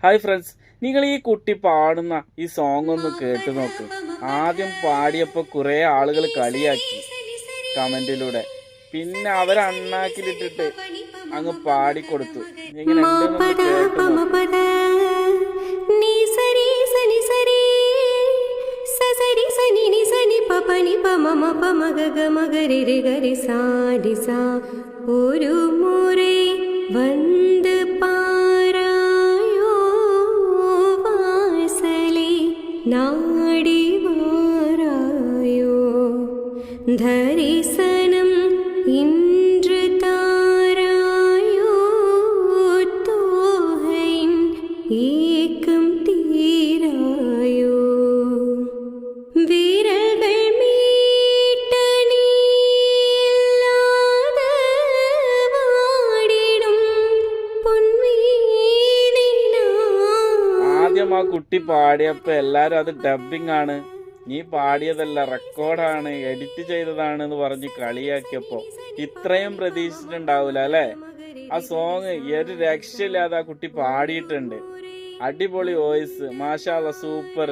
Hi friends, നിങ്ങൾ ഈ കുട്ടി പാടുന്ന ഈ സോങ് ഒന്ന് കേട്ടു നോക്ക്. ആദ്യം പാടിയപ്പോൾ കുറേ ആളുകൾ കളിയാക്കി കമന്റിലൂടെ. പിന്നെ അവരണ്ണാക്കിലിട്ടിട്ട് അങ്ങ് പാടിക്കൊടുത്തു. ഇങ്ങനെ ഉണ്ടെന്നൊന്ന് കേട്ടു നോക്ക്. ഒരു മുறை വന്ന് പാരായോ വാസലേ നാടി വാരായോ ധരിസനം ഇன்று താരായോ തോഹൈൻ ഏകം തീരായോ വിരൽകൾ മീട്ട നീല്ലാത വാടിടും പൊൻവീണിനാ. ആദ്യം ആ കുട്ടി പാടിയപ്പോ എല്ലാരും അത് ഡബിങ് ആണ്, നീ പാടിയതല്ല, റെക്കോർഡാണ്, എഡിറ്റ് ചെയ്തതാണെന്ന് പറഞ്ഞ് കളിയാക്കിയപ്പോ ഇത്രയും പ്രതീക്ഷിച്ചിട്ടുണ്ടാവൂല അല്ലെ? ആ സോങ് ഒരു രക്ഷയില്ലാതെ ആ കുട്ടി പാടിയിട്ടുണ്ട്. അടിപൊളി വോയിസ്, മാഷാ അല്ലാ, സൂപ്പർ.